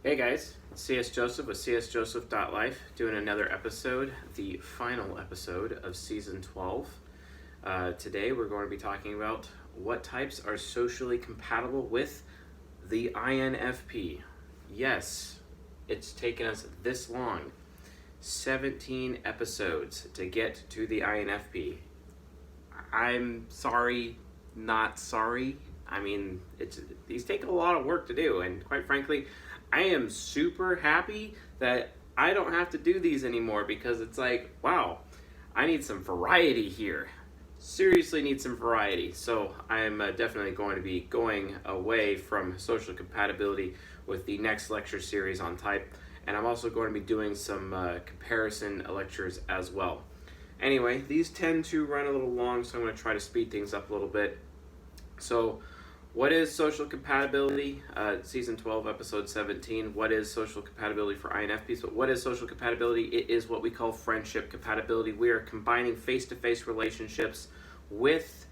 Hey guys, CS Joseph with csjoseph.life doing another episode, the final episode of season 12. Today we're going to be talking about what types are socially compatible with the INFP. Yes, it's taken us this long, 17 episodes to get to the INFP. I'm sorry, not sorry. I mean, these take a lot of work to do, and quite frankly, I am super happy that I don't have to do these anymore because it's like, wow, I need some variety here. Seriously need some variety. So I am definitely going to be going away from social compatibility with the next lecture series on type, and I'm also going to be doing some comparison lectures as well. Anyway, these tend to run a little long, so I'm going to try to speed things up a little bit. So, what is social compatibility? Season 12, episode 17. What is social compatibility for INFPs? But what is social compatibility? It is what we call friendship compatibility. We are combining face-to-face relationships with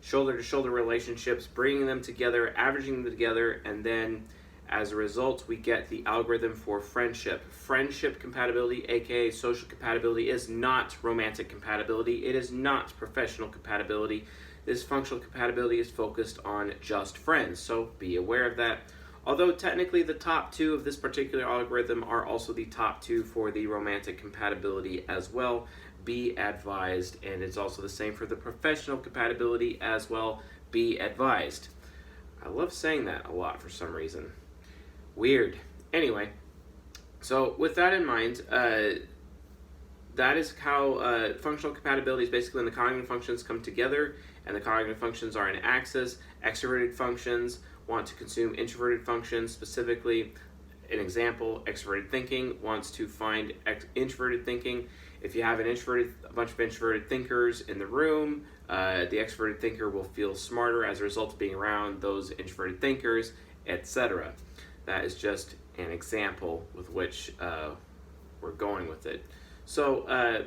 shoulder-to-shoulder relationships, bringing them together, averaging them together, and then as a result, we get the algorithm for friendship. Friendship compatibility, aka social compatibility, is not romantic compatibility. It is not professional compatibility. This functional compatibility is focused on just friends, so be aware of that. Although technically the top two of this particular algorithm are also the top two for the romantic compatibility as well, be advised. And it's also the same for the professional compatibility as well, be advised. I love saying that a lot for some reason. Weird. Anyway, so with that in mind, that is how functional compatibility is basically when the cognitive functions come together, and the cognitive functions are in axis. Extroverted functions want to consume introverted functions. Specifically, an example, extroverted thinking wants to find introverted thinking. If you have a bunch of introverted thinkers in the room, the extroverted thinker will feel smarter as a result of being around those introverted thinkers, etc. That is just an example with which we're going with it. So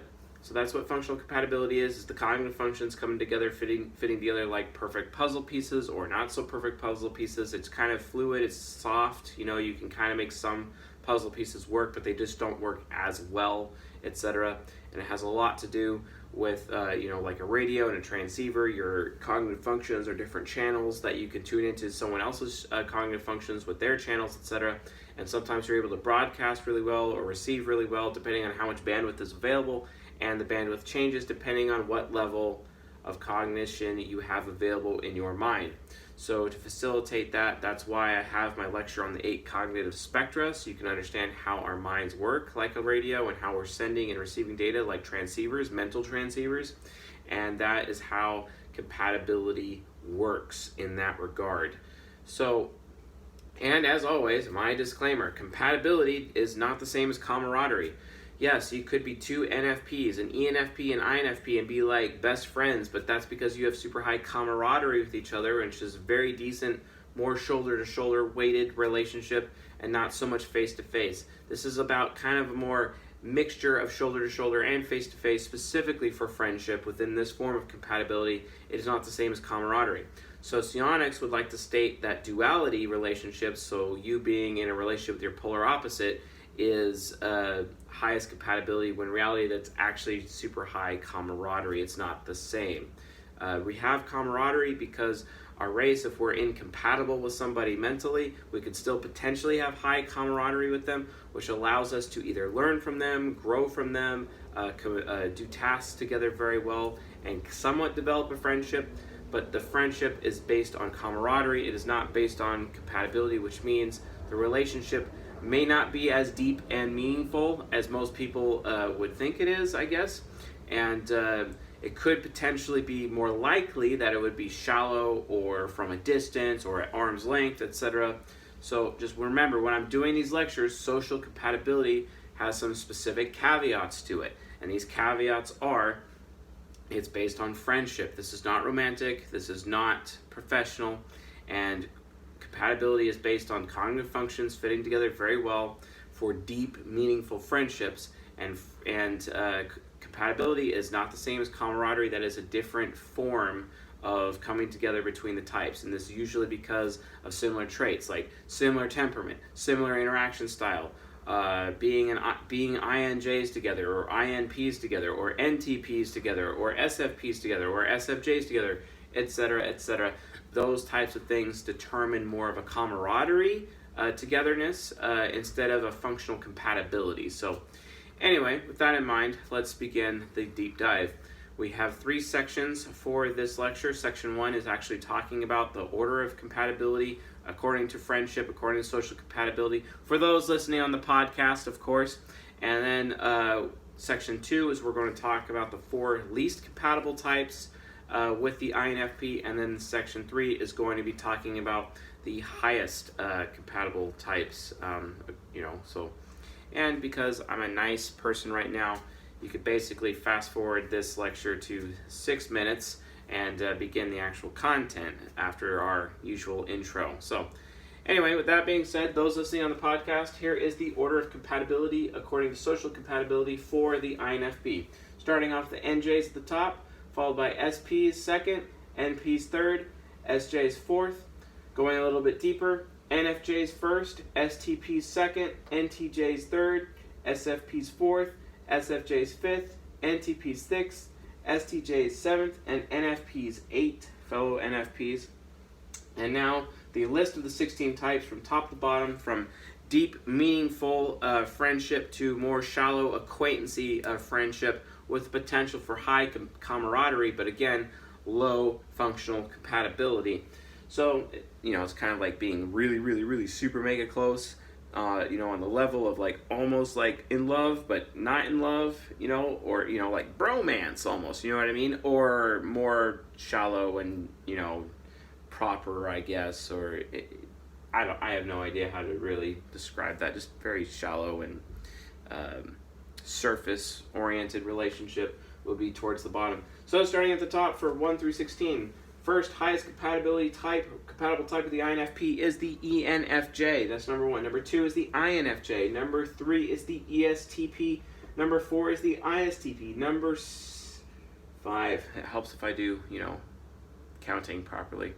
that's what functional compatibility is the cognitive functions coming together, fitting together like perfect puzzle pieces or not so perfect puzzle pieces. It's kind of fluid, it's soft, you can kind of make some puzzle pieces work, but they just don't work as well, etc. And it has a lot to do with, like a radio and a transceiver. Your cognitive functions are different channels that you can tune into someone else's cognitive functions with their channels, etc. And sometimes you're able to broadcast really well or receive really well, depending on how much bandwidth is available. And the bandwidth changes depending on what level of cognition you have available in your mind. So to facilitate that, that's why I have my lecture on the 8 cognitive spectra, so you can understand how our minds work like a radio and how we're sending and receiving data like transceivers, mental transceivers. And that is how compatibility works in that regard. So, and as always, my disclaimer, compatibility is not the same as camaraderie. Yes, you could be two NFPs, an ENFP and INFP, and be like best friends, but that's because you have super high camaraderie with each other, which is very decent, more shoulder-to-shoulder weighted relationship, and not so much face-to-face. This is about kind of a more mixture of shoulder-to-shoulder and face-to-face, specifically for friendship within this form of compatibility. It is not the same as camaraderie. Socionics would like to state that duality relationships, so you being in a relationship with your polar opposite, is highest compatibility, when in reality that's actually super high camaraderie. It's not the same. We have camaraderie because our race, if we're incompatible with somebody mentally, we could still potentially have high camaraderie with them, which allows us to either learn from them, grow from them, do tasks together very well, and somewhat develop a friendship. But the friendship is based on camaraderie. It is not based on compatibility, which means the relationship may not be as deep and meaningful as most people would think it is, I guess. And it could potentially be more likely that it would be shallow or from a distance or at arm's length, etc. So just remember, when I'm doing these lectures, social compatibility has some specific caveats to it. And these caveats are, it's based on friendship. This is not romantic. This is not professional. And compatibility is based on cognitive functions fitting together very well for deep, meaningful friendships, and compatibility is not the same as camaraderie. That is a different form of coming together between the types, and this is usually because of similar traits like similar temperament, similar interaction style, being INJs together, or INPs together, or NTPs together, or SFPs together, or SFJs together, etc., etc. Those types of things determine more of a camaraderie, togetherness, instead of a functional compatibility. So anyway, with that in mind, let's begin the deep dive. We have 3 sections for this lecture. Section 1 is actually talking about the order of compatibility according to friendship, according to social compatibility, for those listening on the podcast, of course. And then section 2 is we're going to talk about the 4 least compatible types with the INFP, and then section 3 is going to be talking about the highest compatible types, and because I'm a nice person right now, you could basically fast forward this lecture to 6 minutes and begin the actual content after our usual intro. So anyway, with that being said, those listening on the podcast, here is the order of compatibility according to social compatibility for the INFP. Starting off the NJs at the top, followed by SPs second, NPs third, SJs fourth. Going a little bit deeper, NFJs first, STPs second, NTJs third, SFPs fourth, SFJs fifth, NTPs sixth, STJs seventh, and NFPs eighth, fellow NFPs. And now the list of the 16 types from top to bottom, from deep, meaningful friendship to more shallow, acquaintancy friendship with potential for high camaraderie, but again, low functional compatibility. So, it's kind of like being really, really, really super mega close, on the level of like almost like in love, but not in love, or, like bromance almost, you know what I mean? Or more shallow and, proper, I guess, or I have no idea how to really describe that. Just very shallow and surface-oriented relationship will be towards the bottom. So starting at the top for 1 through 16. First, highest compatible type of the INFP is the ENFJ. That's number 1. Number 2 is the INFJ. Number 3 is the ESTP. Number 4 is the ISTP. Number 5. It helps if I do, counting properly.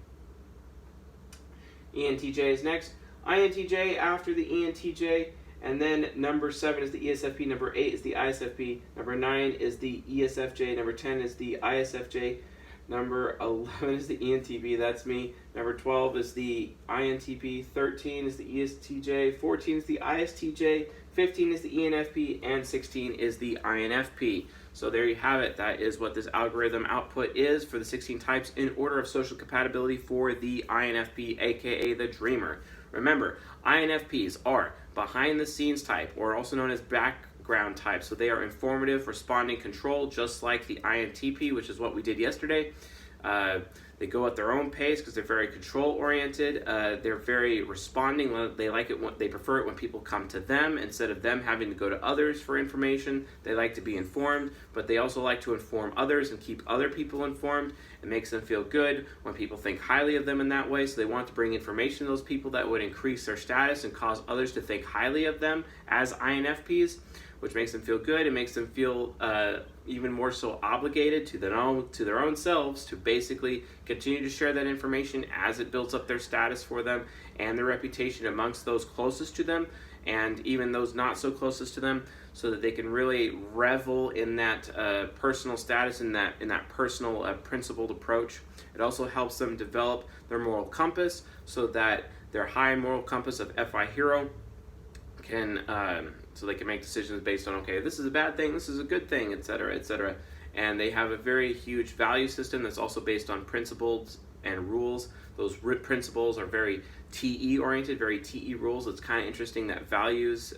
ENTJ is next. INTJ after the ENTJ. And then number 7 is the ESFP. Number 8 is the ISFP. Number 9 is the ESFJ. Number 10 is the ISFJ. Number 11 is the ENTP, that's me. Number 12 is the INTP. 13 is the ESTJ. 14 is the ISTJ. 15 is the ENFP. And 16 is the INFP. So there you have it. That is what this algorithm output is for the 16 types in order of social compatibility for the INFP, aka the dreamer. Remember, INFPs are behind the scenes type, or also known as background type. So they are informative, responding, control, just like the INTP, which is what we did yesterday. They go at their own pace because they're very control oriented. They're very responding. They like it. They prefer it when people come to them instead of them having to go to others for information. They like to be informed, but they also like to inform others and keep other people informed. It makes them feel good when people think highly of them in that way. So they want to bring information to those people that would increase their status and cause others to think highly of them as INFPs, which makes them feel good. It makes them feel even more so obligated to their own selves to basically continue to share that information as it builds up their status for them and their reputation amongst those closest to them and even those not so closest to them, so that they can really revel in that personal status, in that personal principled approach. It also helps them develop their moral compass, so that their high moral compass of FI hero can so they can make decisions based on, okay, this is a bad thing, this is a good thing, etc., etc. And they have a very huge value system that's also based on principles and rules. Those principles are very TE oriented, very TE rules. It's kind of interesting that values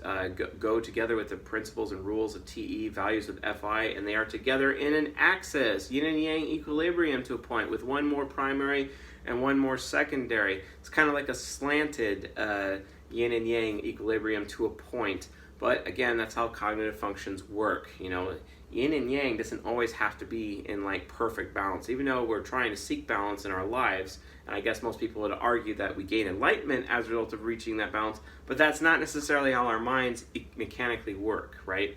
go together with the principles and rules of TE, values of FI, and they are together in an axis, yin and yang equilibrium to a point, with one more primary and one more secondary. It's kind of like a slanted yin and yang equilibrium to a point. But again, that's how cognitive functions work. Yin and yang doesn't always have to be in like perfect balance, even though we're trying to seek balance in our lives. And I guess most people would argue that we gain enlightenment as a result of reaching that balance, but that's not necessarily how our minds mechanically work, right?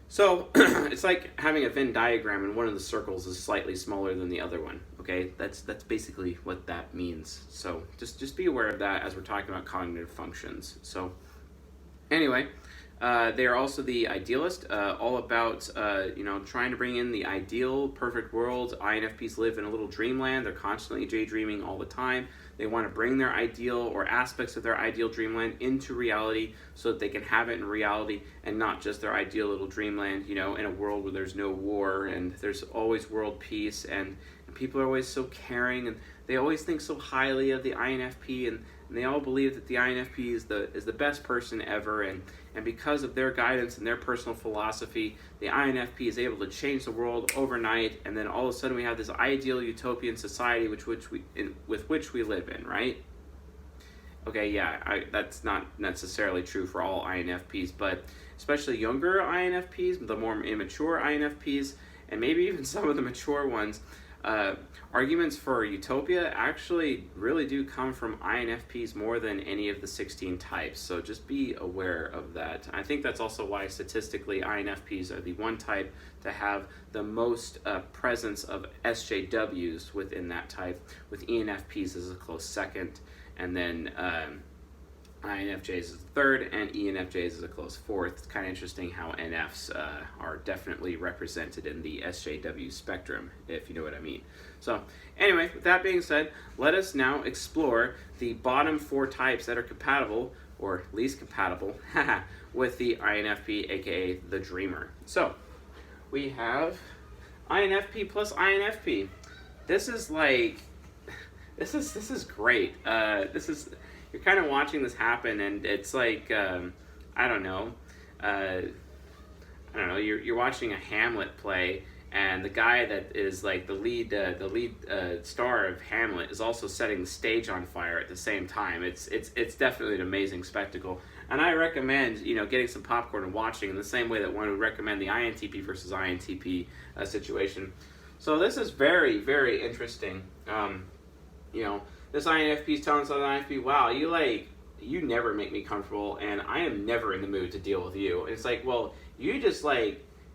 So it's like having a Venn diagram and one of the circles is slightly smaller than the other one. Okay, that's basically what that means. So just be aware of that as we're talking about cognitive functions. So anyway, they are also the idealist, all about trying to bring in the ideal, perfect world. INFPs live in a little dreamland. They're constantly daydreaming all the time. They want to bring their ideal or aspects of their ideal dreamland into reality so that they can have it in reality and not just their ideal little dreamland, in a world where there's no war and there's always world peace and people are always so caring and they always think so highly of the INFP and they all believe that the INFP is the best person ever, and because of their guidance and their personal philosophy, the INFP is able to change the world overnight, and then all of a sudden we have this ideal utopian society with which we live in, right? Okay, yeah, that's not necessarily true for all INFPs, but especially younger INFPs, the more immature INFPs, and maybe even some of the mature ones, arguments for utopia actually really do come from INFPs more than any of the 16 types, so just be aware of that. I think that's also why statistically INFPs are the one type to have the most presence of SJWs within that type, with ENFPs as a close second, and then INFJs is the third, and ENFJs is a close fourth. It's kind of interesting how NFs are definitely represented in the SJW spectrum, if you know what I mean. So anyway, with that being said, let us now explore the bottom 4 types that are compatible, or least compatible, with the INFP, aka the dreamer. So we have INFP plus INFP. This is great. You're kind of watching this happen, and it's like you're watching a Hamlet play, and the guy that is like the lead star of Hamlet is also setting the stage on fire at the same time. It's definitely an amazing spectacle, and I recommend getting some popcorn and watching in the same way that one would recommend the INTP versus INTP situation. So this is very, very interesting. This INFP is telling this other INFP, wow, you never make me comfortable, and I am never in the mood to deal with you. And it's like, well, you just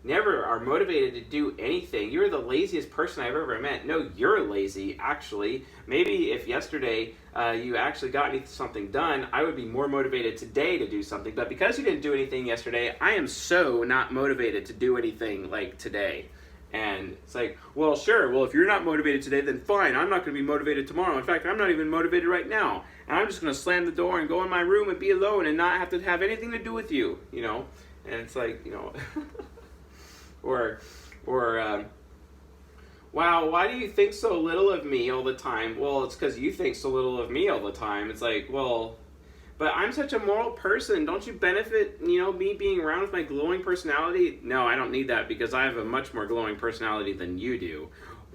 never are motivated to do anything. You're the laziest person I've ever met. No, you're lazy, actually. Maybe if yesterday you actually got something done, I would be more motivated today to do something. But because you didn't do anything yesterday, I am so not motivated to do anything today. And it's like, well, sure, well, if you're not motivated today, then fine, I'm not going to be motivated tomorrow. In fact, I'm not even motivated right now. And I'm just going to slam the door and go in my room and be alone and not have to have anything to do with you, And it's like, or wow, why do you think so little of me all the time? Well, it's because you think so little of me all the time. It's like, well, but I'm such a moral person. Don't you benefit, me being around with my glowing personality? No, I don't need that because I have a much more glowing personality than you do.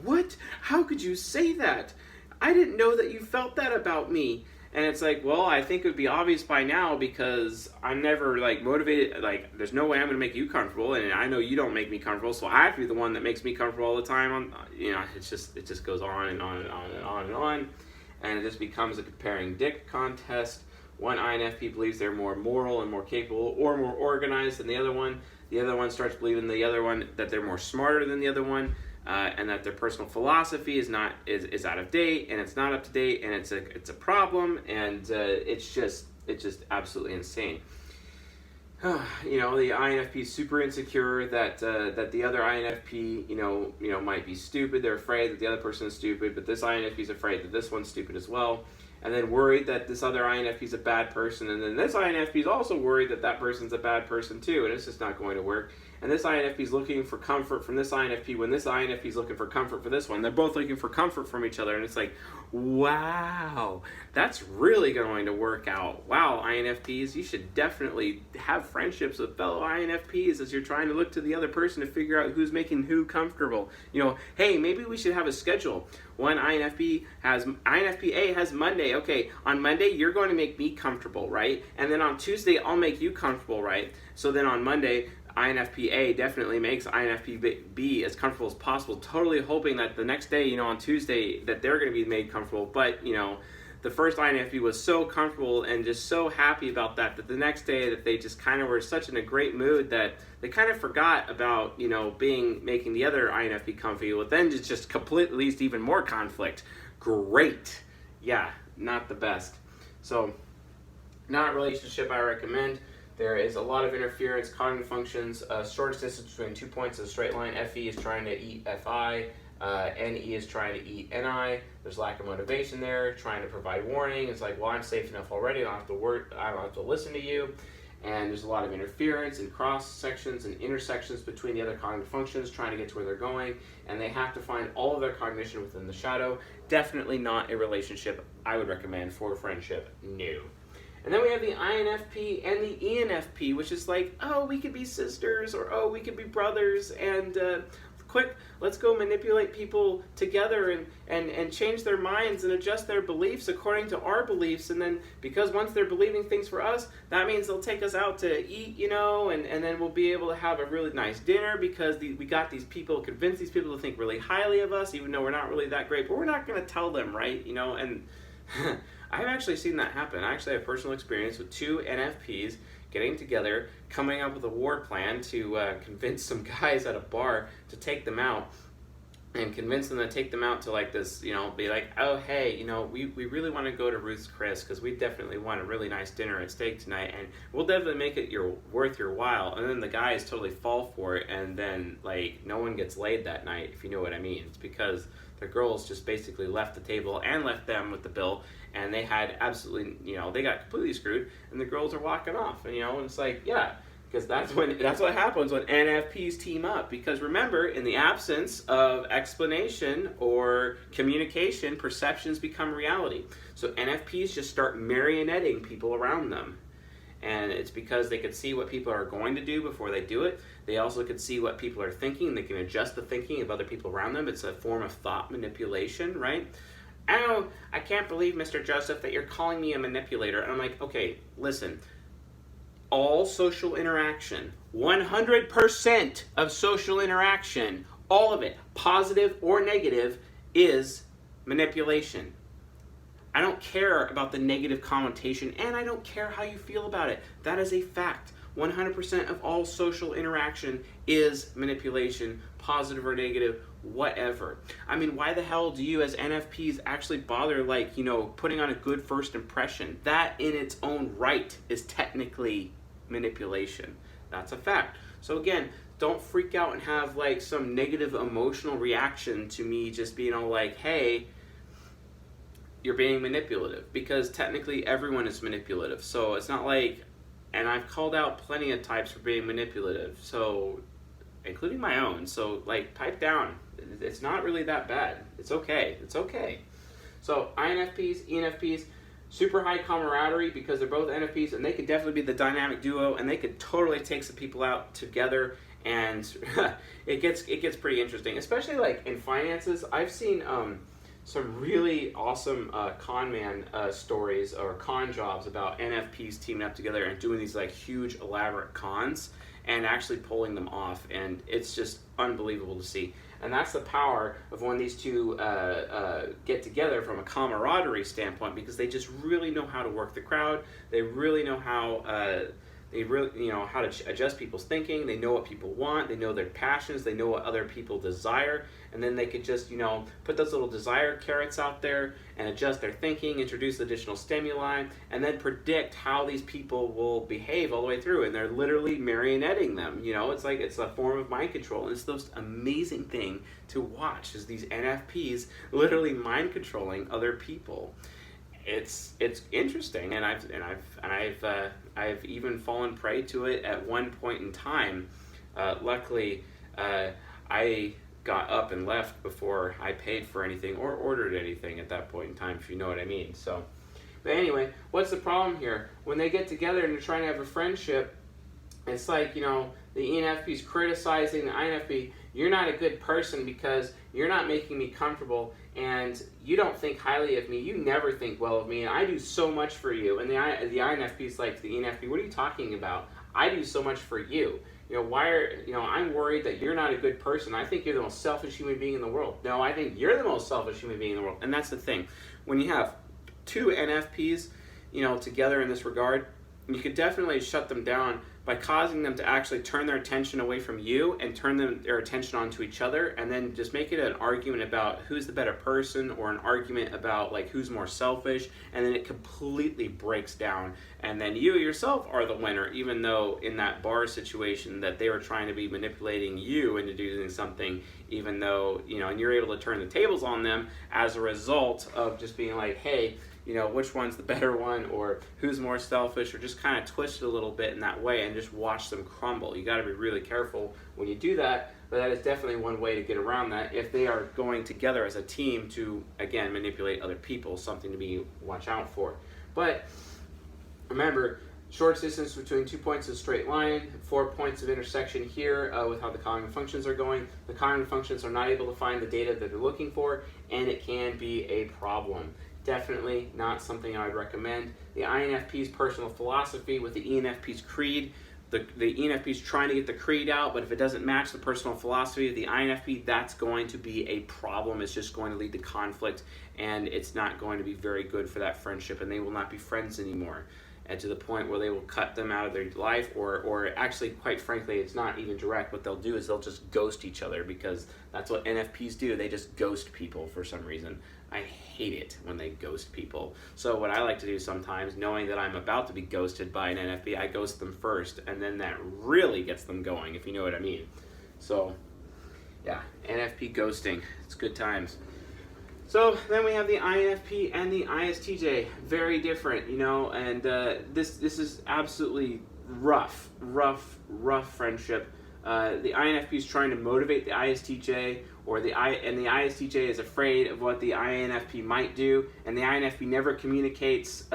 What? How could you say that? I didn't know that you felt that about me. And it's like, well, I think it would be obvious by now because I'm never motivated. There's no way I'm going to make you comfortable, and I know you don't make me comfortable, so I have to be the one that makes me comfortable all the time. It just goes on and on and on and on and on, and it just becomes a comparing dick contest. One INFP believes they're more moral and more capable or more organized than the other one. The other one starts believing the other one that they're more smarter than the other one, and that their personal philosophy is out of date, and it's not up to date, and it's a problem, and it's just absolutely insane. The INFP is super insecure that the other INFP might be stupid. They're afraid that the other person is stupid, but this INFP is afraid that this one's stupid as well. And then worried that this other INFP is a bad person, and then this INFP is also worried that that person's a bad person too, and it's just not going to work. And this INFP is looking for comfort from this INFP when this INFP is looking for comfort for this one. They're both looking for comfort from each other, and it's like, wow, that's really going to work out. Wow, INFPs, you should definitely have friendships with fellow INFPs as you're trying to look to the other person to figure out who's making who comfortable. Hey, maybe we should have a schedule. One INFP A has Monday. Okay, on Monday, you're going to make me comfortable, right? And then on Tuesday, I'll make you comfortable, right? So then on Monday, INFP A definitely makes INFP B as comfortable as possible, totally hoping that the next day, on Tuesday, that they're going to be made comfortable. But, the first INFP was so comfortable and just so happy about that the next day that they just kind of were such in a great mood that they kind of forgot about, making the other INFP comfy. Well, then it's just completely leads to even more conflict. Great. Yeah, not the best. So, not a relationship I recommend. There is a lot of interference, cognitive functions, shortest distance between 2 points of a straight line. FE is trying to eat FI. NE is trying to eat NI. There's lack of motivation there, trying to provide warning. It's like, well, I'm safe enough already. I don't have to listen to you. And there's a lot of interference and cross sections and intersections between the other cognitive functions, trying to get to where they're going. And they have to find all of their cognition within the shadow. Definitely not a relationship I would recommend for friendship. No. And then we have the INFP and the ENFP, which is like, oh, we could be sisters, or oh, we could be brothers, and quick, let's go manipulate people together and change their minds and adjust their beliefs according to our beliefs. And then because once they're believing things for us, that means they'll take us out to eat, and then we'll be able to have a really nice dinner because we got these people, convince these people to think really highly of us, even though we're not really that great, but we're not going to tell them, right? And I've actually seen that happen. I actually have personal experience with 2 NFPs getting together, coming up with a war plan to convince some guys at a bar to take them out, and convince them to take them out to like this, be like, oh, hey, we really want to go to Ruth's Chris because we definitely want a really nice dinner at steak tonight, and we'll definitely make it worth your while. And then the guys totally fall for it, and then like no one gets laid that night, if you know what I mean. It's because the girls just basically left the table and left them with the bill, and they had absolutely, they got completely screwed, and the girls are walking off, and it's like, yeah, because that's what happens when NFPs team up. Because remember, in the absence of explanation or communication, perceptions become reality. So NFPs just start marionetting people around them. And it's because they could see what people are going to do before they do it. They also could see what people are thinking. They can adjust the thinking of other people around them. It's a form of thought manipulation, right? Oh, I can't believe, Mr. Joseph, that you're calling me a manipulator. And I'm like, okay, listen. All social interaction, 100% of social interaction, all of it, positive or negative, is manipulation. I don't care about the negative connotation, and I don't care how you feel about it. That is a fact. 100% of all social interaction is manipulation, positive or negative, whatever. I mean, why the hell do you as NFPs actually bother, putting on a good first impression? That in its own right is technically manipulation. That's a fact. So again, don't freak out and have some negative emotional reaction to me just being all like, hey, you're being manipulative, because technically everyone is manipulative. So it's not like, and I've called out plenty of types for being manipulative, so including my own. So pipe down. It's not really that bad. It's okay. It's okay. So INFPs, ENFPs, super high camaraderie because they're both NFPs, and they could definitely be the dynamic duo, and they could totally take some people out together, and it gets pretty interesting, especially in finances. I've seen some really awesome con man stories or con jobs about NFPs teaming up together and doing these huge elaborate cons and actually pulling them off, and it's just unbelievable to see. And that's the power of when these two get together from a camaraderie standpoint, because they just really know how to work the crowd. They really know how how to adjust people's thinking. They know what people want. They know their passions. They know what other people desire. And then they could just, put those little desire carrots out there and adjust their thinking, introduce additional stimuli, and then predict how these people will behave all the way through. And they're literally marionetting them. It's a form of mind control. And it's the most amazing thing to watch, is these NFPs literally mind controlling other people. It's interesting, and I've even fallen prey to it at one point in time. Luckily, I got up and left before I paid for anything or ordered anything at that point in time, if you know what I mean. So, but anyway, what's the problem here? When they get together and they're trying to have a friendship, it's the ENFP's criticizing the INFP. You're not a good person because you're not making me comfortable, and you don't think highly of me. You never think well of me, and I do so much for you. And the INFP's like to the ENFP, what are you talking about? I do so much for you. I'm worried that you're not a good person. I think you're the most selfish human being in the world. No, I think you're the most selfish human being in the world. And that's the thing. When you have two NFPs, together in this regard, you could definitely shut them down by causing them to actually turn their attention away from you and turn their attention onto each other, and then just make it an argument about who's the better person, or an argument about like who's more selfish, and then it completely breaks down, and then you yourself are the winner, even though in that bar situation that they were trying to be manipulating you into doing something, even though, and you're able to turn the tables on them as a result of just being like, hey, which one's the better one, or who's more selfish, or just kind of twist it a little bit in that way and just watch them crumble. You got to be really careful when you do that, but that is definitely one way to get around that if they are going together as a team to, again, manipulate other people, something to be watch out for. But remember, short distance between 2 points of a straight line, 4 points of intersection here with how the cognitive functions are going. The cognitive functions are not able to find the data that they're looking for, and it can be a problem. Definitely not something I would recommend. The INFP's personal philosophy with the ENFP's creed. The ENFP's trying to get the creed out, but if it doesn't match the personal philosophy of the INFP, that's going to be a problem. It's just going to lead to conflict, and it's not going to be very good for that friendship, and they will not be friends anymore. And to the point where they will cut them out of their life, or actually, quite frankly, it's not even direct. What they'll do is they'll just ghost each other, because that's what NFPs do. They just ghost people for some reason. I hate it when they ghost people. So what I like to do sometimes, knowing that I'm about to be ghosted by an NFP, I ghost them first, and then that really gets them going, if you know what I mean. So, yeah, NFP ghosting. It's good times. So then we have the INFP and the ISTJ, very different, and this is absolutely rough friendship. The INFP is trying to motivate the ISTJ, and the ISTJ is afraid of what the INFP might do, and the INFP never communicates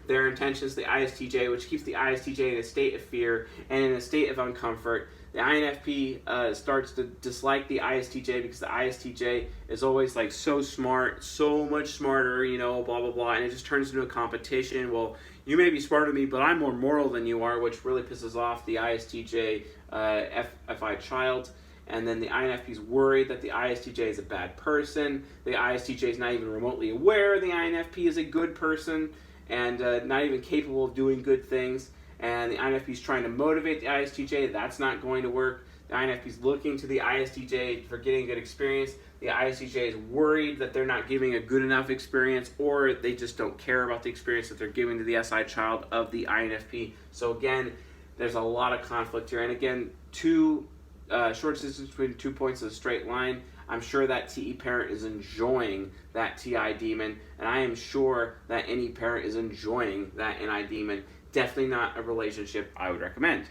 their intentions to the ISTJ, which keeps the ISTJ in a state of fear and in a state of uncomfort. The INFP starts to dislike the ISTJ because the ISTJ is always like so smart, so much smarter, blah, blah, blah, and it just turns into a competition. Well, you may be smarter than me, but I'm more moral than you are, which really pisses off the ISTJ FI child. And then the INFP is worried that the ISTJ is a bad person. The ISTJ is not even remotely aware the INFP is a good person and not even capable of doing good things. And the INFP is trying to motivate the ISTJ. That's not going to work. The INFP is looking to the ISTJ for getting a good experience. The ISTJ is worried that they're not giving a good enough experience, or they just don't care about the experience that they're giving to the SI child of the INFP. So again, there's a lot of conflict here. And again, short distance between 2 points of a straight line. I'm sure that TE parent is enjoying that TI demon, and I am sure that any parent is enjoying that NI demon. Definitely not a relationship I would recommend.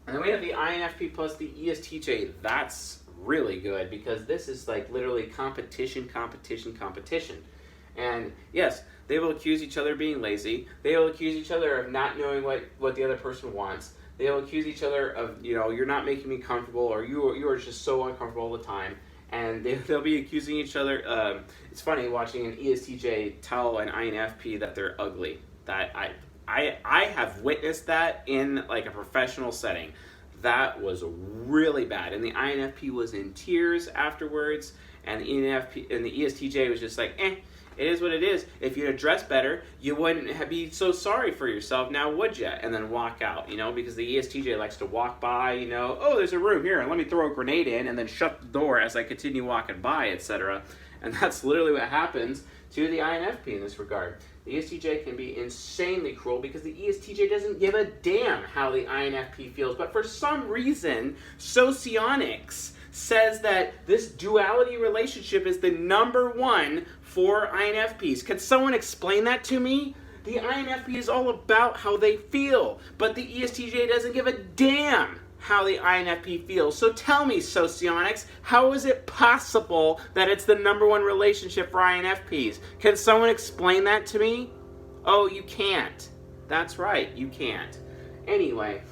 And then we have the INFP plus the ESTJ. That's really good, because this is like literally competition. And yes, they will accuse each other of being lazy. They will accuse each other of not knowing what the other person wants. They will accuse each other of, you're not making me comfortable, or you are just so uncomfortable all the time. And they'll be accusing each other. It's funny watching an ESTJ tell an INFP that they're ugly. That I have witnessed that in like a professional setting. That was really bad, and the INFP was in tears afterwards, and the ESTJ was just like, it is what it is. If you'd address better, you wouldn't be so sorry for yourself now, would you? And then walk out, because the ESTJ likes to walk by, oh, there's a room here, and let me throw a grenade in, and then shut the door as I continue walking by, etc. And that's literally what happens to the INFP in this regard. The ESTJ can be insanely cruel because the ESTJ doesn't give a damn how the INFP feels. But for some reason, socionics says that this duality relationship is the number one for INFPs. Could someone explain that to me? The INFP is all about how they feel, but the ESTJ doesn't give a damn how the INFP feels. So tell me, socionics, how is it possible that it's the number one relationship for INFPs? Can someone explain that to me? Oh, you can't. That's right, you can't. Anyway,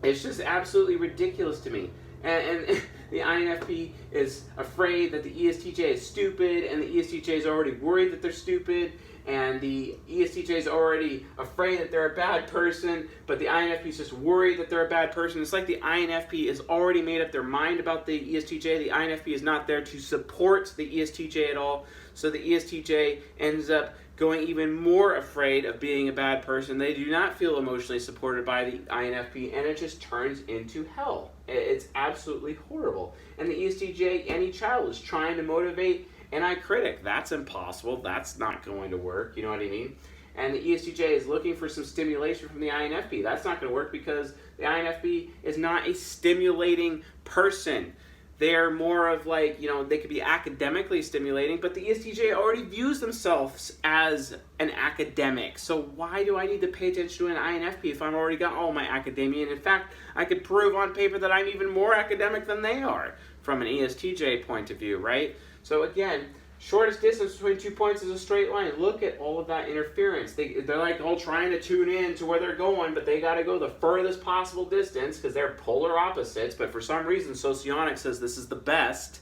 it's just absolutely ridiculous to me. And the INFP is afraid that the ESTJ is stupid, and the ESTJ is already worried that they're stupid, and the ESTJ is already afraid that they're a bad person, but the INFP is just worried that they're a bad person. It's like the INFP has already made up their mind about the ESTJ. The INFP is not there to support the ESTJ at all, so the ESTJ ends up going even more afraid of being a bad person. They do not feel emotionally supported by the INFP, and it just turns into hell. It's absolutely horrible. And the ESTJ, any child, is trying to motivate an I critic. That's impossible. That's not going to work. You know what I mean? And the ESTJ is looking for some stimulation from the INFP. That's not going to work because the INFP is not a stimulating person. They're more of like, they could be academically stimulating, but the ESTJ already views themselves as an academic. So why do I need to pay attention to an INFP if I've already got all my academia? And in fact, I could prove on paper that I'm even more academic than they are from an ESTJ point of view, right? So again, shortest distance between 2 points is a straight line. Look at all of that interference. They're like all trying to tune in to where they're going, but they got to go the furthest possible distance because they're polar opposites. But for some reason, Socionics says this is the best.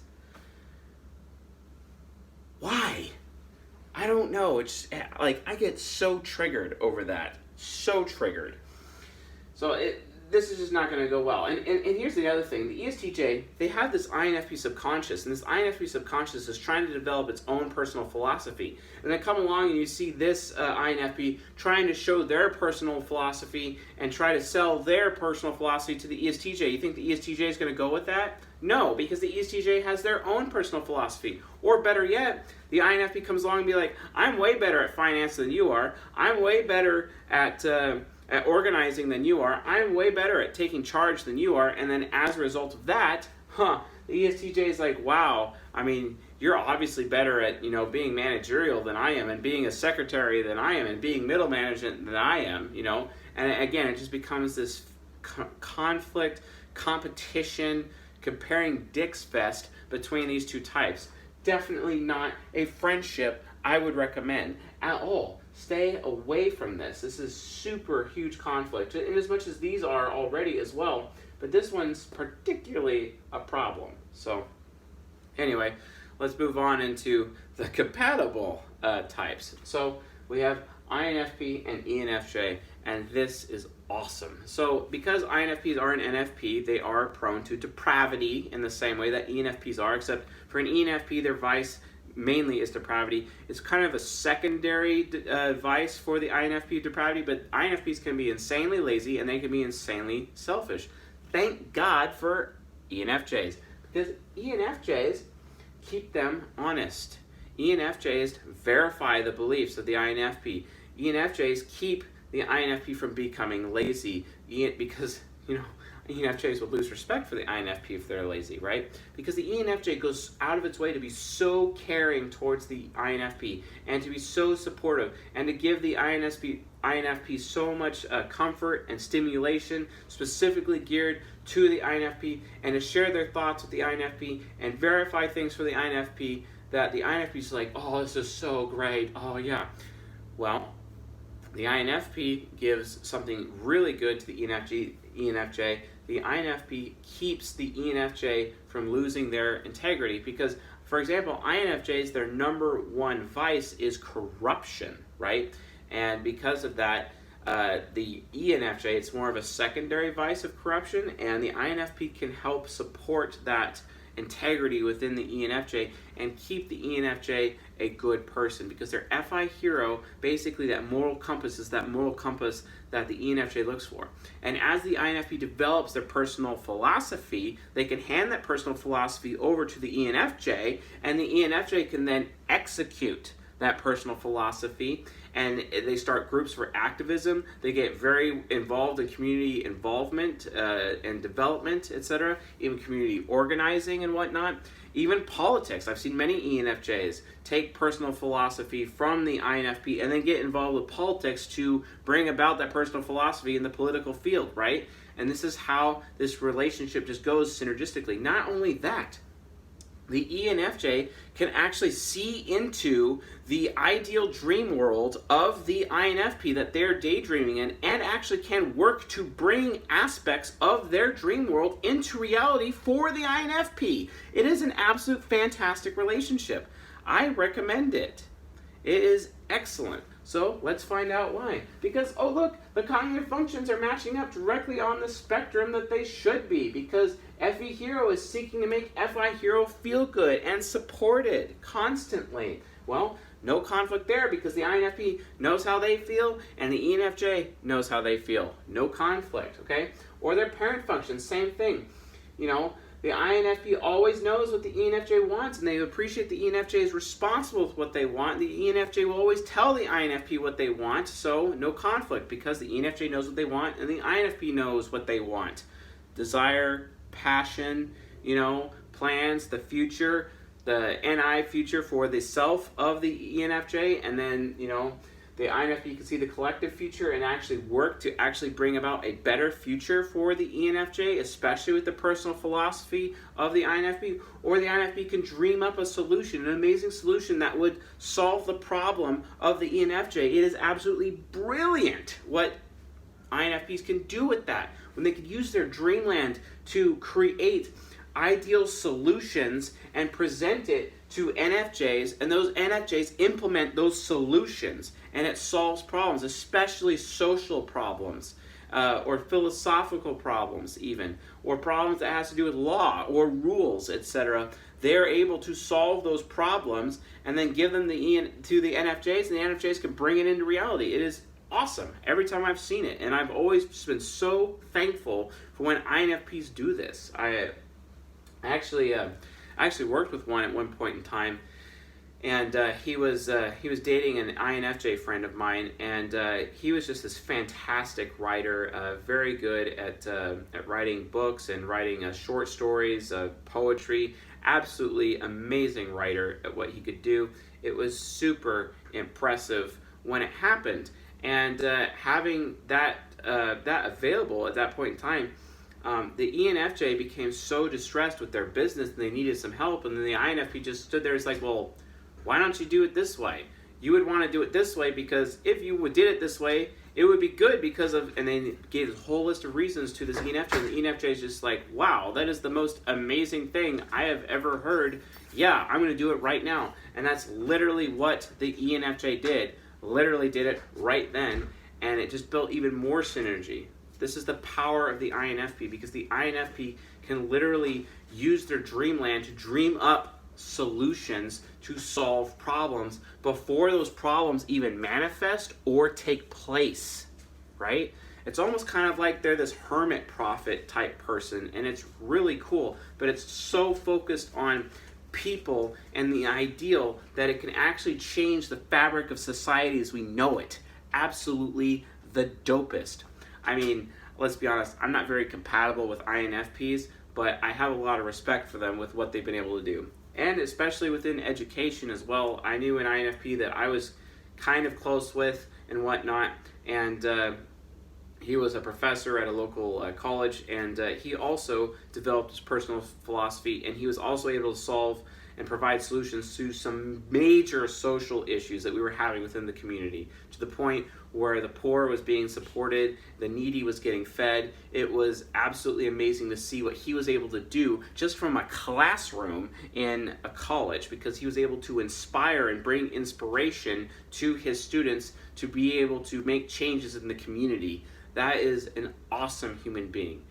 Why? I don't know. It's like I get so triggered over that. So triggered. So this is just not going to go well. And here's the other thing. The ESTJ, they have this INFP subconscious, and this INFP subconscious is trying to develop its own personal philosophy. And then come along and you see this INFP trying to show their personal philosophy and try to sell their personal philosophy to the ESTJ. You think the ESTJ is going to go with that? No, because the ESTJ has their own personal philosophy. Or better yet, the INFP comes along and be like, I'm way better at finance than you are. I'm way better at organizing than you are. I'm way better at taking charge than you are. And then as a result of that, the ESTJ is like, wow, I mean, you're obviously better at, being managerial than I am, and being a secretary than I am, and being middle management than I am, And again, it just becomes this conflict, competition, comparing dicks fest between these two types. Definitely not a friendship I would recommend at all. Stay away from this. This is super huge conflict, in as much as these are already as well, but this one's particularly a problem. So anyway, let's move on into the compatible types. So we have INFP and ENFJ, and this is awesome. So because INFPs are an NFP, they are prone to depravity in the same way that ENFPs are, except for an ENFP, their vice mainly is depravity. It's kind of a secondary vice for the INFP depravity, but INFPs can be insanely lazy and they can be insanely selfish. Thank God for ENFJs, because ENFJs keep them honest. ENFJs verify the beliefs of the INFP. ENFJs keep the INFP from becoming lazy, because, ENFJs will lose respect for the INFP if they're lazy, right? Because the ENFJ goes out of its way to be so caring towards the INFP and to be so supportive and to give the INFP so much comfort and stimulation specifically geared to the INFP, and to share their thoughts with the INFP and verify things for the INFP that the INFP is like, oh, this is so great, oh yeah. Well, the INFP gives something really good to the ENFJ. The INFP keeps the ENFJ from losing their integrity because, for example, INFJs, their number one vice is corruption, right? And because of that, the ENFJ, it's more of a secondary vice of corruption, and the INFP can help support that integrity within the ENFJ and keep the ENFJ a good person, because their FI hero, basically that moral compass, is that moral compass that the ENFJ looks for. And as the INFP develops their personal philosophy, they can hand that personal philosophy over to the ENFJ, and the ENFJ can then execute that personal philosophy, and they start groups for activism. They get very involved in community involvement and development, etc., even community organizing and whatnot. Even politics. I've seen many ENFJs take personal philosophy from the INFP and then get involved with politics to bring about that personal philosophy in the political field, right? And this is how this relationship just goes synergistically. Not only that, the ENFJ can actually see into the ideal dream world of the INFP that they're daydreaming in, and actually can work to bring aspects of their dream world into reality for the INFP. It is an absolute fantastic relationship. I recommend it. It is excellent. So let's find out why. Because, oh look, the cognitive functions are matching up directly on the spectrum that they should be, because FE Hero is seeking to make FI Hero feel good and supported constantly. Well, No conflict there because the INFP knows how they feel and the ENFJ knows how they feel. No conflict, okay? Or their parent function, same thing. You know, the INFP always knows what the ENFJ wants, and they appreciate the ENFJ is responsible with what they want. The ENFJ will always tell the INFP what they want, so no conflict because the ENFJ knows what they want and the INFP knows what they want. Desire, passion, you know, plans, the future, the NI future for the self of the ENFJ, and then, you know, the INFP can see the collective future and actually work to actually bring about a better future for the ENFJ, especially with the personal philosophy of the INFP. Or the INFP can dream up a solution, an amazing solution that would solve the problem of the ENFJ. It is absolutely brilliant what INFPs can do with that. When they can use their dreamland to create ideal solutions and present it to NFJs, and those NFJs implement those solutions, and it solves problems, especially social problems, or philosophical problems even, or problems that has to do with law or rules, etc. They're able to solve those problems and then give them to the NFJs, and the NFJs can bring it into reality. It is awesome every time I've seen it, and I've always been so thankful for when INFPs do this. I actually worked with one at one point in time, and he was dating an INFJ friend of mine, and he was just this fantastic writer, very good at writing books and writing short stories, poetry. Absolutely amazing writer at what he could do. It was super impressive when it happened, and having that available at that point in time. The ENFJ became so distressed with their business and they needed some help, and then the INFP just stood there. It's like, well, why don't you do it this way? You would want to do it this way because if you did it this way, it would be good because of, and they gave a whole list of reasons to this ENFJ. And the ENFJ is just like, wow, that is the most amazing thing I have ever heard. Yeah, I'm going to do it right now. And that's literally what the ENFJ did. Literally did it right then, and it just built even more synergy. This is the power of the INFP, because the INFP can literally use their dreamland to dream up solutions to solve problems before those problems even manifest or take place, right? It's almost kind of like they're this hermit prophet type person, and it's really cool, but it's so focused on people and the ideal that it can actually change the fabric of society as we know it. Absolutely the dopest. I mean, let's be honest, I'm not very compatible with INFPs, but I have a lot of respect for them with what they've been able to do. And especially within education as well. I knew an INFP that I was kind of close with and whatnot, and he was a professor at a local college, and he also developed his personal philosophy, and he was also able to solve and provide solutions to some major social issues that we were having within the community, to the point where the poor was being supported, the needy was getting fed. It was absolutely amazing to see what he was able to do just from a classroom in a college, because he was able to inspire and bring inspiration to his students to be able to make changes in the community. That is an awesome human being.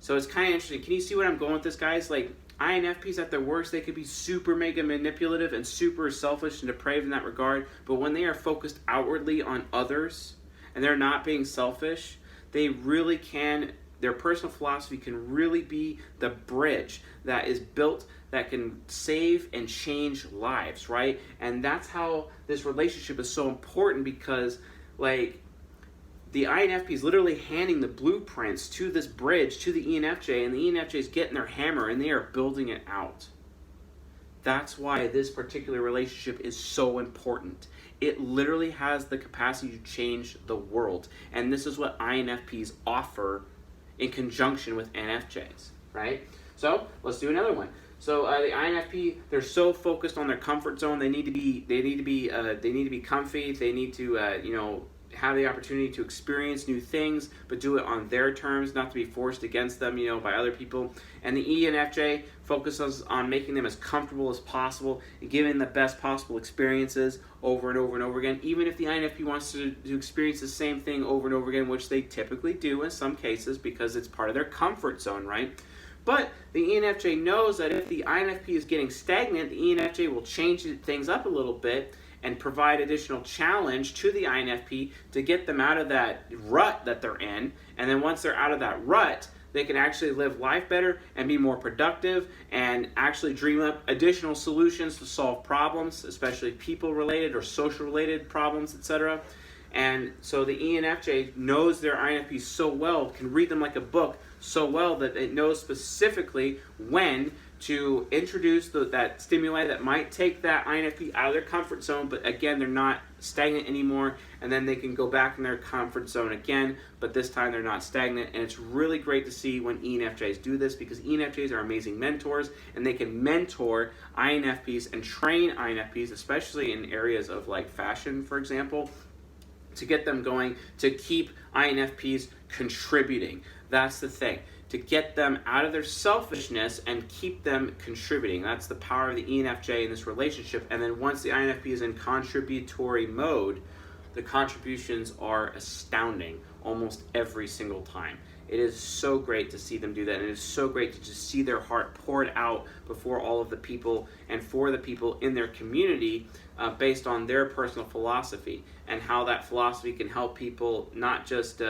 So it's kind of interesting. Can you see what I'm going with this, guys? Like, INFPs at their worst, they could be super mega manipulative and super selfish and depraved in that regard, but when they are focused outwardly on others and they're not being selfish, they really can, their personal philosophy can really be the bridge that is built that can save and change lives, right? And that's how this relationship is so important, because, like, the INFP is literally handing the blueprints to this bridge to the ENFJ, and the ENFJ is getting their hammer and they are building it out. That's why this particular relationship is so important. It literally has the capacity to change the world, and this is what INFPs offer in conjunction with NFJs, right? So let's do another one. So the INFP, they're so focused on their comfort zone. They need to be comfy. They need to have the opportunity to experience new things, but do it on their terms, not to be forced against them, by other people. And the ENFJ focuses on making them as comfortable as possible and giving the best possible experiences over and over and over again, even if the INFP wants to experience the same thing over and over again, which they typically do in some cases because it's part of their comfort zone, right? But the ENFJ knows that if the INFP is getting stagnant, the ENFJ will change things up a little bit and provide additional challenge to the INFP to get them out of that rut that they're in. And then once they're out of that rut, they can actually live life better and be more productive and actually dream up additional solutions to solve problems, especially people-related or social-related problems, etc. And so the ENFJ knows their INFPs so well, can read them like a book so well that it knows specifically when to introduce that stimuli that might take that INFP out of their comfort zone, but again, they're not stagnant anymore, and then they can go back in their comfort zone again, but this time they're not stagnant. And it's really great to see when ENFJs do this, because ENFJs are amazing mentors, and they can mentor INFPs and train INFPs, especially in areas of like fashion, for example, to get them going, to keep INFPs contributing. That's the thing. To get them out of their selfishness and keep them contributing. That's the power of the ENFJ in this relationship. And then once the INFP is in contributory mode, the contributions are astounding almost every single time. It is so great to see them do that, and it is so great to just see their heart poured out before all of the people and for the people in their community based on their personal philosophy, and how that philosophy can help people not just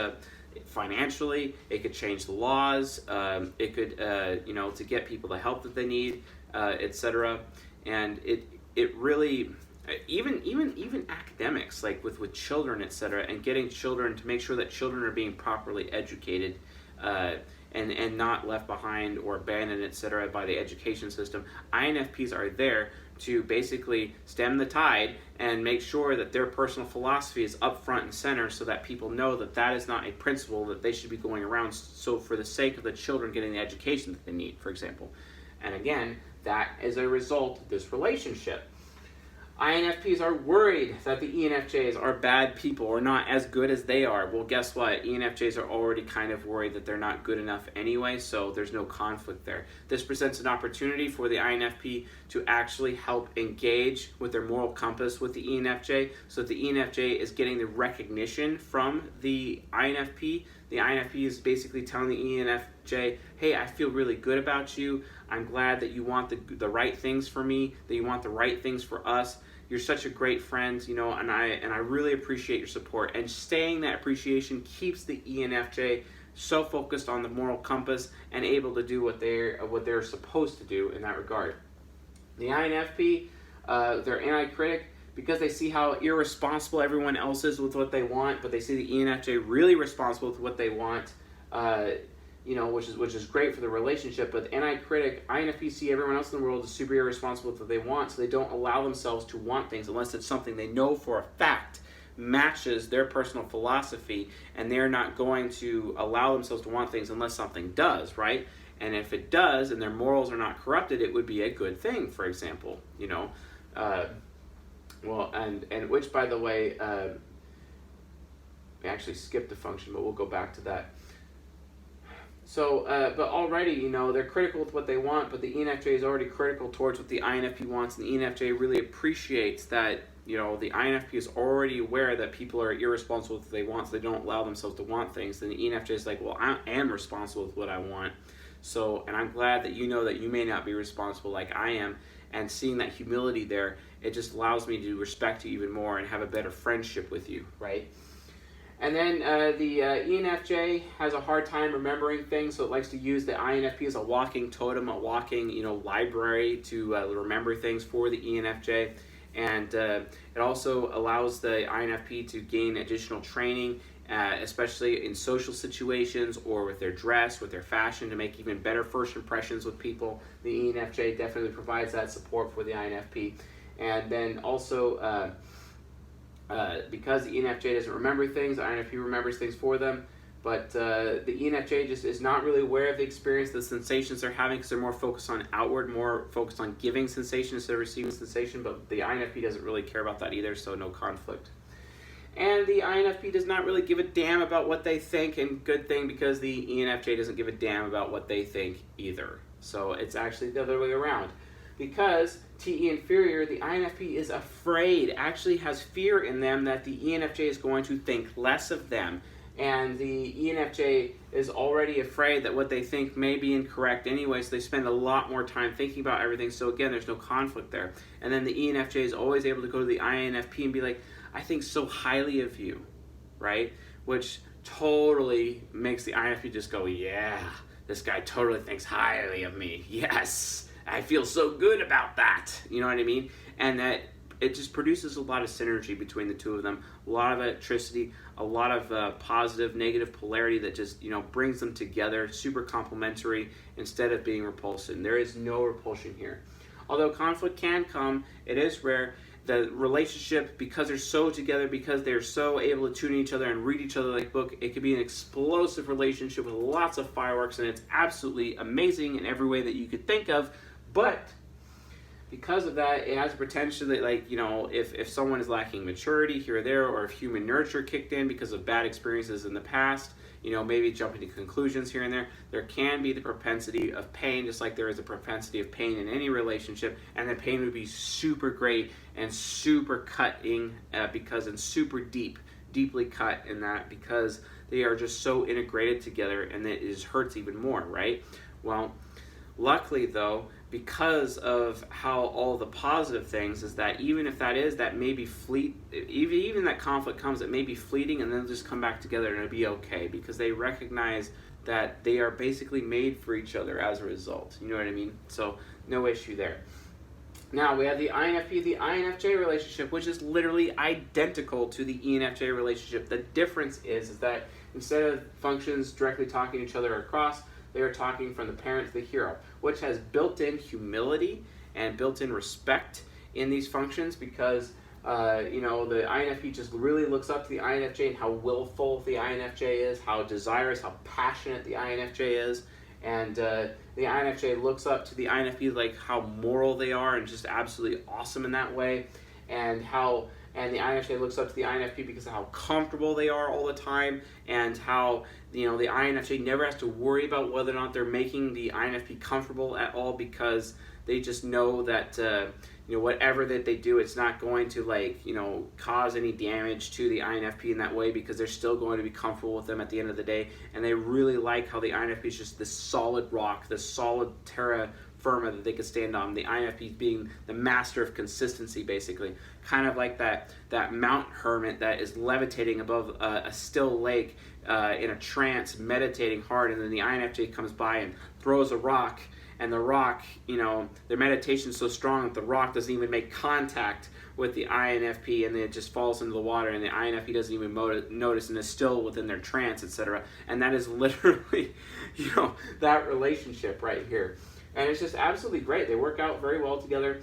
financially, it could change the laws, it could, to get people the help that they need, etc. And it really, even academics, like with children, etc., and getting children to make sure that children are being properly educated, and not left behind or abandoned, etc., by the education system. INFPs are there to basically stem the tide and make sure that their personal philosophy is up front and center, so that people know that that is not a principle that they should be going around, so for the sake of the children getting the education that they need, for example. And again, that is a result of this relationship. INFPs are worried that the ENFJs are bad people or not as good as they are. Well, guess what? ENFJs are already kind of worried that they're not good enough anyway, so there's no conflict there. This presents an opportunity for the INFP to actually help engage with their moral compass with the ENFJ, so that the ENFJ is getting the recognition from the INFP. The INFP is basically telling the ENFJ, hey, I feel really good about you. I'm glad that you want the right things for me, that you want the right things for us. You're such a great friend, and I really appreciate your support. And staying that appreciation keeps the ENFJ so focused on the moral compass and able to do what they're supposed to do in that regard. The INFP, they're anti-critic because they see how irresponsible everyone else is with what they want, but they see the ENFJ really responsible with what they want, which is great for the relationship. But anti-critic, INFPs see everyone else in the world as super irresponsible with what they want, so they don't allow themselves to want things unless it's something they know for a fact matches their personal philosophy, and they're not going to allow themselves to want things unless something does, right? And if it does, and their morals are not corrupted, it would be a good thing, for example, and which, by the way, we actually skipped a function, but we'll go back to that. So, but already, they're critical with what they want, but the ENFJ is already critical towards what the INFP wants, and the ENFJ really appreciates that, the INFP is already aware that people are irresponsible with what they want, so they don't allow themselves to want things. Then the ENFJ is like, well, I am responsible with what I want, so, and I'm glad that you know that you may not be responsible like I am, and seeing that humility there, it just allows me to respect you even more and have a better friendship with you, right? And then the ENFJ has a hard time remembering things, so it likes to use the INFP as a walking totem, a walking, library to remember things for the ENFJ. And it also allows the INFP to gain additional training, especially in social situations or with their dress, with their fashion, to make even better first impressions with people. The ENFJ definitely provides that support for the INFP. And then also, because the ENFJ doesn't remember things, the INFP remembers things for them, but the ENFJ just is not really aware of the experience, the sensations they're having, because they're more focused on outward, more focused on giving sensation instead of receiving sensation, but the INFP doesn't really care about that either, so no conflict. And the INFP does not really give a damn about what they think, and good thing, because the ENFJ doesn't give a damn about what they think either. So it's actually the other way around. Because TE inferior, the INFP is afraid, actually has fear in them that the ENFJ is going to think less of them, and the ENFJ is already afraid that what they think may be incorrect anyway, so they spend a lot more time thinking about everything. So again, there's no conflict there. And then the ENFJ is always able to go to the INFP and be like, I think so highly of you, right? Which totally makes the INFP just go, yeah, this guy totally thinks highly of me. Yes, I feel so good about that. You know what I mean? And that it just produces a lot of synergy between the two of them, a lot of electricity, a lot of positive, negative polarity that just, brings them together, super complementary instead of being repulsion. There is no repulsion here. Although conflict can come, it is rare. The relationship, because they're so together, because they're so able to tune each other and read each other like a book, it could be an explosive relationship with lots of fireworks, and it's absolutely amazing in every way that you could think of. But because of that, it has potential that, if someone is lacking maturity here or there, or if human nurture kicked in because of bad experiences in the past, maybe jumping to conclusions here and there, there can be the propensity of pain, just like there is a propensity of pain in any relationship, and the pain would be super great and super cutting and super deeply cut in that, because they are just so integrated together, and it just hurts even more, right? Well, luckily though, because of how all the positive things is that even if that may be even that conflict comes, it may be fleeting, and then they'll just come back together and it'll be okay, because they recognize that they are basically made for each other as a result. You know what I mean? So no issue there. Now we have the INFP, the INFJ relationship, which is literally identical to the ENFJ relationship. The difference is that instead of functions directly talking to each other across, they are talking from the parent to the hero, which has built-in humility and built-in respect in these functions, because the INFP just really looks up to the INFJ and how willful the INFJ is, how desirous, how passionate the INFJ is, and the INFJ looks up to the INFP like how moral they are and just absolutely awesome in that way, and the INFJ looks up to the INFP because of how comfortable they are all the time, and how the INFJ never has to worry about whether or not they're making the INFP comfortable at all, because they just know that whatever that they do, it's not going to cause any damage to the INFP in that way, because they're still going to be comfortable with them at the end of the day. And they really like how the INFP is just this solid rock, this solid terra firma that they could stand on. The INFP being the master of consistency, basically, kind of like that Mount Hermit that is levitating above a still lake in a trance, meditating hard, and then the INFJ comes by and throws a rock, and the rock, their meditation is so strong that the rock doesn't even make contact with the INFP, and then it just falls into the water, and the INFP doesn't even notice, and is still within their trance, etc. And that is literally, that relationship right here. And it's just absolutely great. They work out very well together.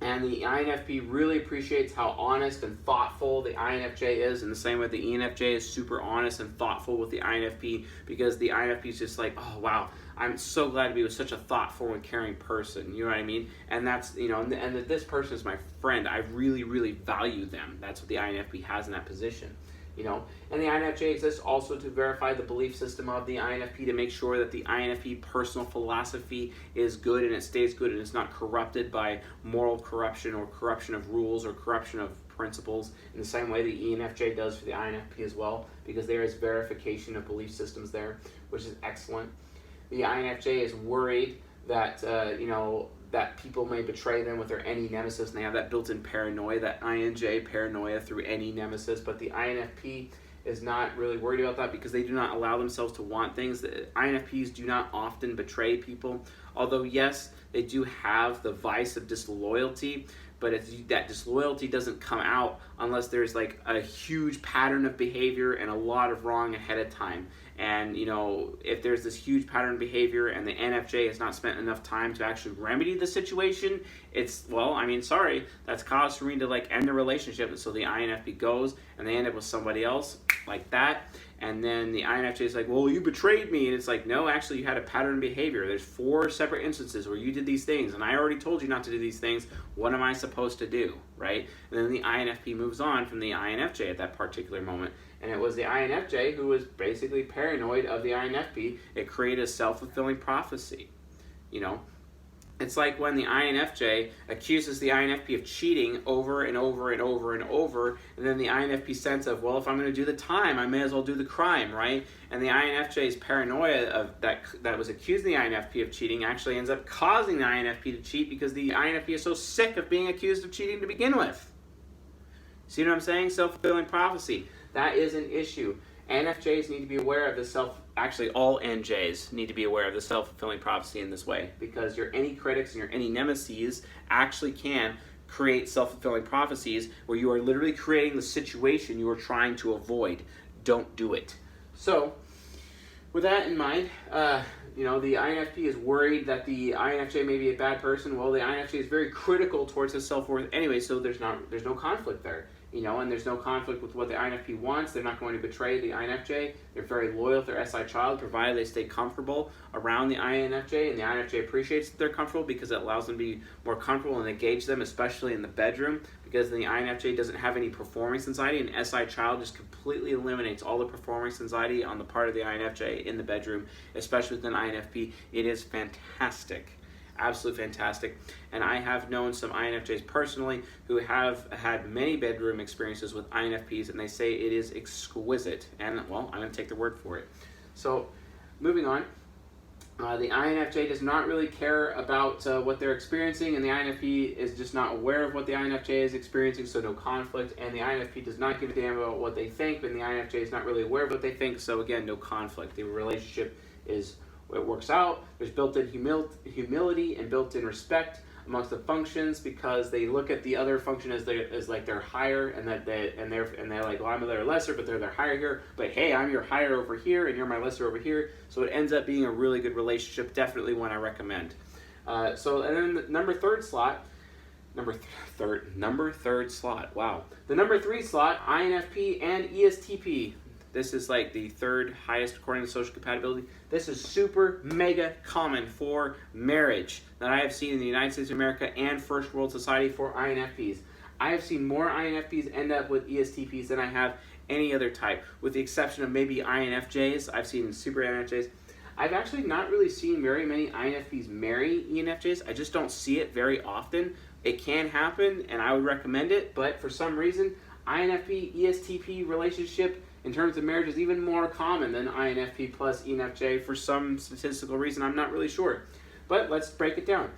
And the INFP really appreciates how honest and thoughtful the INFJ is, in the same way the ENFJ is super honest and thoughtful with the INFP, because the INFP is just like, oh wow, I'm so glad to be with such a thoughtful and caring person. You know what I mean? And that's, and that this person is my friend. I really, really value them. That's what the INFP has in that position. And the INFJ exists also to verify the belief system of the INFP, to make sure that the INFP personal philosophy is good and it stays good and it's not corrupted by moral corruption or corruption of rules or corruption of principles, in the same way the ENFJ does for the INFP as well, because there is verification of belief systems there, which is excellent. The INFJ is worried that that people may betray them with their any nemesis, and they have that built-in paranoia, that INJ paranoia through any nemesis. But the INFP is not really worried about that, because they do not allow themselves to want things. The INFPs do not often betray people, although yes, they do have the vice of disloyalty, but that disloyalty doesn't come out unless there's like a huge pattern of behavior and a lot of wrong ahead of time. And if there's this huge pattern of behavior and the NFJ has not spent enough time to actually remedy the situation, sorry, that's cause for me to end the relationship. And so the INFP goes and they end up with somebody else like that. And then the INFJ is like, well, you betrayed me. And it's like, no, actually you had a pattern of behavior. There's 4 separate instances where you did these things, and I already told you not to do these things. What am I supposed to do, right? And then the INFP moves on from the INFJ at that particular moment. And it was the INFJ who was basically paranoid of the INFP. It created a self-fulfilling prophecy, It's like when the INFJ accuses the INFP of cheating over and over and over and over, and then the INFP sense of, well, if I'm going to do the time, I may as well do the crime, right? And the INFJ's paranoia of that was accusing the INFP of cheating actually ends up causing the INFP to cheat because the INFP is so sick of being accused of cheating to begin with. See what I'm saying? Self-fulfilling prophecy. That is an issue. NFJs need to be aware of the actually all NJs need to be aware of the self-fulfilling prophecy in this way, because your any critics and your any nemesis actually can create self-fulfilling prophecies where you are literally creating the situation you are trying to avoid. Don't do it. So, with that in mind, the INFP is worried that the INFJ may be a bad person. Well, the INFJ is very critical towards his self-worth anyway, so there's no conflict there. And there's no conflict with what the INFP wants. They're not going to betray the INFJ. They're very loyal to their SI child, provided they stay comfortable around the INFJ, and the INFJ appreciates that they're comfortable because it allows them to be more comfortable and engage them, especially in the bedroom, because the INFJ doesn't have any performance anxiety, and SI child just completely eliminates all the performance anxiety on the part of the INFJ in the bedroom, especially with an INFP. It is fantastic. Absolutely fantastic. And I have known some INFJs personally who have had many bedroom experiences with INFPs, and they say it is exquisite. And, well, I'm going to take their word for it. So, moving on. The INFJ does not really care about what they're experiencing, and the INFP is just not aware of what the INFJ is experiencing, so no conflict. And the INFP does not give a damn about what they think, and the INFJ is not really aware of what they think, so again, no conflict. The relationship is, it works out. There's built-in humility and built-in respect amongst the functions, because they look at the other function as like they're higher, and they're like, well, I'm a little lesser, but they're higher here. But hey, I'm your higher over here, and you're my lesser over here. So it ends up being a really good relationship. Definitely one I recommend. And then the number third slot. Wow. The number 3 slot, INFP and ESTP. This is like the third highest according to social compatibility. This is super mega common for marriage that I have seen in the United States of America and first world society for INFPs. I have seen more INFPs end up with ESTPs than I have any other type, with the exception of maybe INFJs. I've seen super INFJs. I've actually not really seen very many INFPs marry ENFJs. I just don't see it very often. It can happen, and I would recommend it, but for some reason, INFP ESTP relationship in terms of marriage is even more common than INFP plus ENFJ for some statistical reason. I'm not really sure. But let's break it down.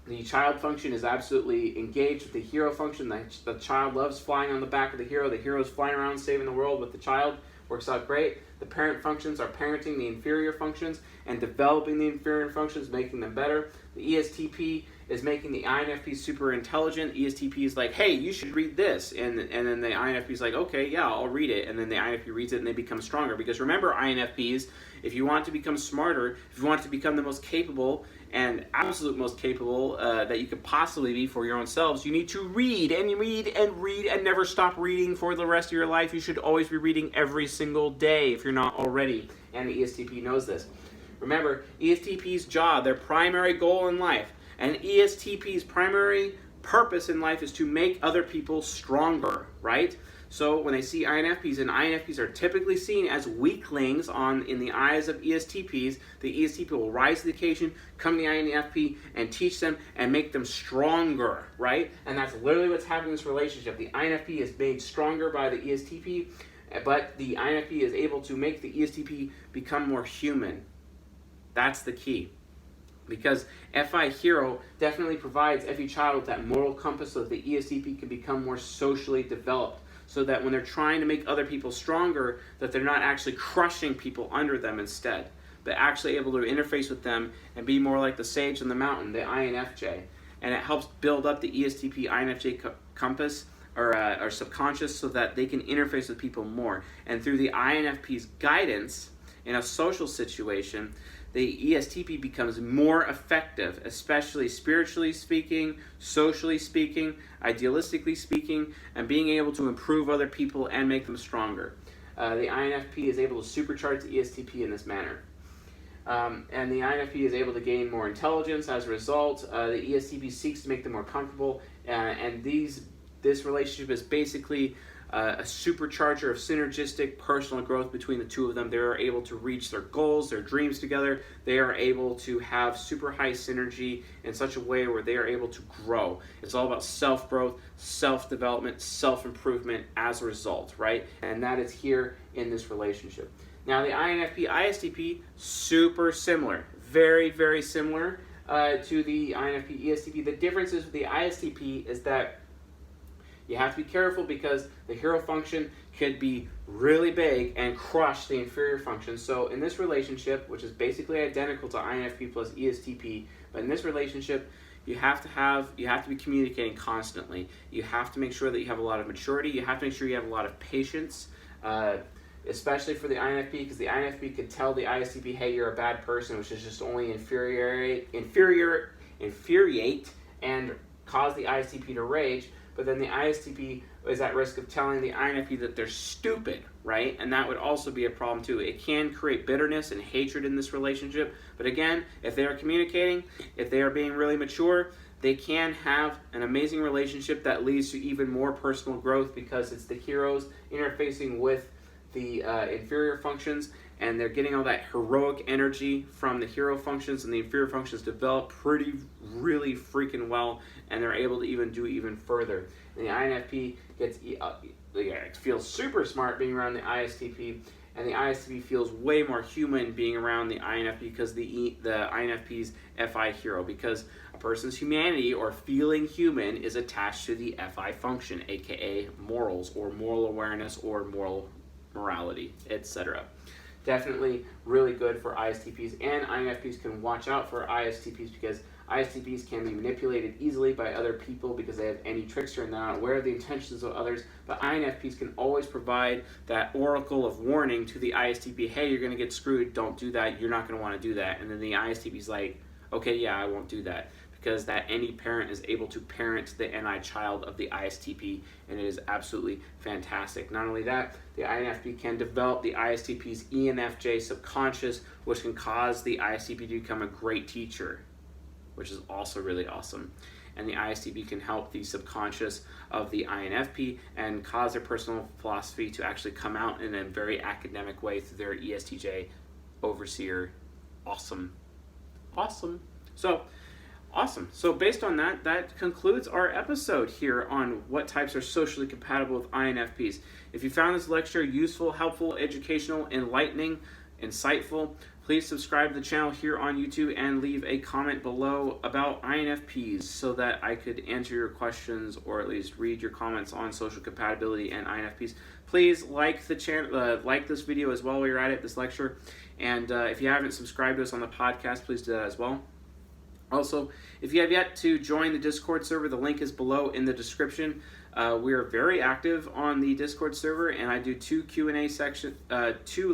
The child function is absolutely engaged with the hero function. The child loves flying on the back of the hero. The hero is flying around saving the world with the child. Works out great. The parent functions are parenting the inferior functions and developing the inferior functions, making them better. The ESTP is making the INFP super intelligent. ESTP is like, hey, you should read this. And then the INFP is like, okay, yeah, I'll read it. And then the INFP reads it and they become stronger. Because remember, INFPs, if you want to become smarter, if you want to become the most capable and absolute most capable that you could possibly be for your own selves, you need to read and read and read and never stop reading for the rest of your life. You should always be reading every single day if you're not already. And the ESTP knows this. Remember, ESTP's job, their primary goal in life, and ESTP's primary purpose in life is to make other people stronger, right? So when they see INFPs, and INFPs are typically seen as weaklings in the eyes of ESTPs, the ESTP will rise to the occasion, come to the INFP, and teach them and make them stronger, right? And that's literally what's happening in this relationship. The INFP is made stronger by the ESTP, but the INFP is able to make the ESTP become more human. That's the key. Because FI Hero definitely provides FE Child with that moral compass so that the ESTP can become more socially developed, so that when they're trying to make other people stronger, that they're not actually crushing people under them instead, but actually able to interface with them and be more like the sage on the mountain, the INFJ. And it helps build up the ESTP INFJ compass or subconscious so that they can interface with people more. And through the INFP's guidance in a social situation, the ESTP becomes more effective, especially spiritually speaking, socially speaking, idealistically speaking, and being able to improve other people and make them stronger. The INFP is able to supercharge the ESTP in this manner. And the INFP is able to gain more intelligence as a result. The ESTP seeks to make them more comfortable, and this relationship is basically a supercharger of synergistic personal growth between the two of them. They are able to reach their goals, their dreams together. They are able to have super high synergy in such a way where they are able to grow. It's all about self-growth, self-development, self-improvement as a result, right? And that is here in this relationship. Now the INFP, ISTP, super similar. Very, very similar to the INFP, ESTP. The difference is with the ISTP is that you have to be careful because the hero function could be really big and crush the inferior function. So in this relationship, which is basically identical to INFP plus ESTP, but in this relationship, you have to be communicating constantly. You have to make sure that you have a lot of maturity. You have to make sure you have a lot of patience, especially for the INFP, because the INFP could tell the ISTP, hey, you're a bad person, which is just only infuriate and cause the ISTP to rage. But then the ISTP is at risk of telling the INFP that they're stupid, right? And that would also be a problem too. It can create bitterness and hatred in this relationship. But again, if they are communicating, if they are being really mature, they can have an amazing relationship that leads to even more personal growth because it's the heroes interfacing with the inferior functions, and they're getting all that heroic energy from the hero functions, and the inferior functions develop really freaking well, and they're able to even do even further. And the INFP feels super smart being around the ISTP, and the ISTP feels way more human being around the INFP because the INFP's FI hero, because a person's humanity or feeling human is attached to the FI function, aka morals or moral awareness or moral morality, etc. Definitely really good for ISTPs, and INFPs can watch out for ISTPs because ISTPs can be manipulated easily by other people because they have any trickster and they're not aware of the intentions of others. But INFPs can always provide that oracle of warning to the ISTP, hey, you're going to get screwed, don't do that, you're not going to want to do that. And then the ISTP's like, okay, yeah, I won't do that. Because that any parent is able to parent the NI child of the ISTP, and it is absolutely fantastic. Not only that, the INFP can develop the ISTP's ENFJ subconscious, which can cause the ISTP to become a great teacher, which is also really awesome. And the ISTP can help the subconscious of the INFP and cause their personal philosophy to actually come out in a very academic way through their ESTJ overseer. Awesome. So, awesome. So based on that, that concludes our episode here on what types are socially compatible with INFPs. If you found this lecture useful, helpful, educational, enlightening, insightful, please subscribe to the channel here on YouTube and leave a comment below about INFPs so that I could answer your questions or at least read your comments on social compatibility and INFPs. Please like the channel, like this video as well while you're at it, this lecture. And if you haven't subscribed to us on the podcast, please do that as well. Also, if you have yet to join the Discord server, the link is below in the description. We are very active on the Discord server, and I do two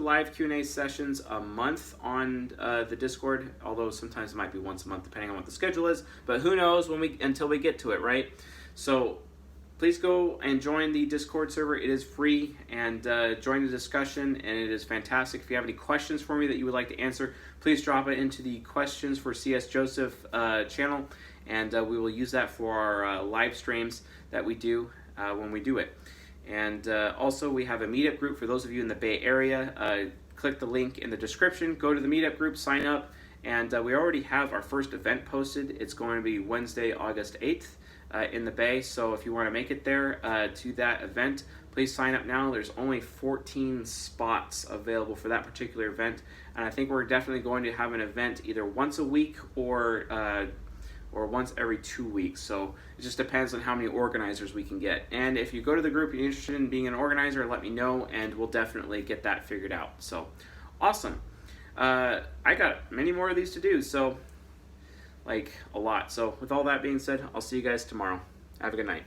live Q&A sessions a month on the Discord. Although sometimes it might be once a month, depending on what the schedule is. But who knows until we get to it, right? So please go and join the Discord server. It is free, and join the discussion, and it is fantastic. If you have any questions for me that you would like to answer, please drop it into the questions for CS Joseph channel, and we will use that for our live streams that we do when we do it. And also, we have a meetup group for those of you in the Bay Area. Click the link in the description, go to the meetup group, sign up, and we already have our first event posted. It's going to be Wednesday, August 8th. In the Bay, so if you want to make it there to that event, please sign up now. There's only 14 spots available for that particular event, and I think we're definitely going to have an event either once a week or once every 2 weeks. So it just depends on how many organizers we can get. And if you go to the group and you're interested in being an organizer, let me know, and we'll definitely get that figured out. So awesome. I got many more of these to do, so like a lot. So with all that being said, I'll see you guys tomorrow. Have a good night.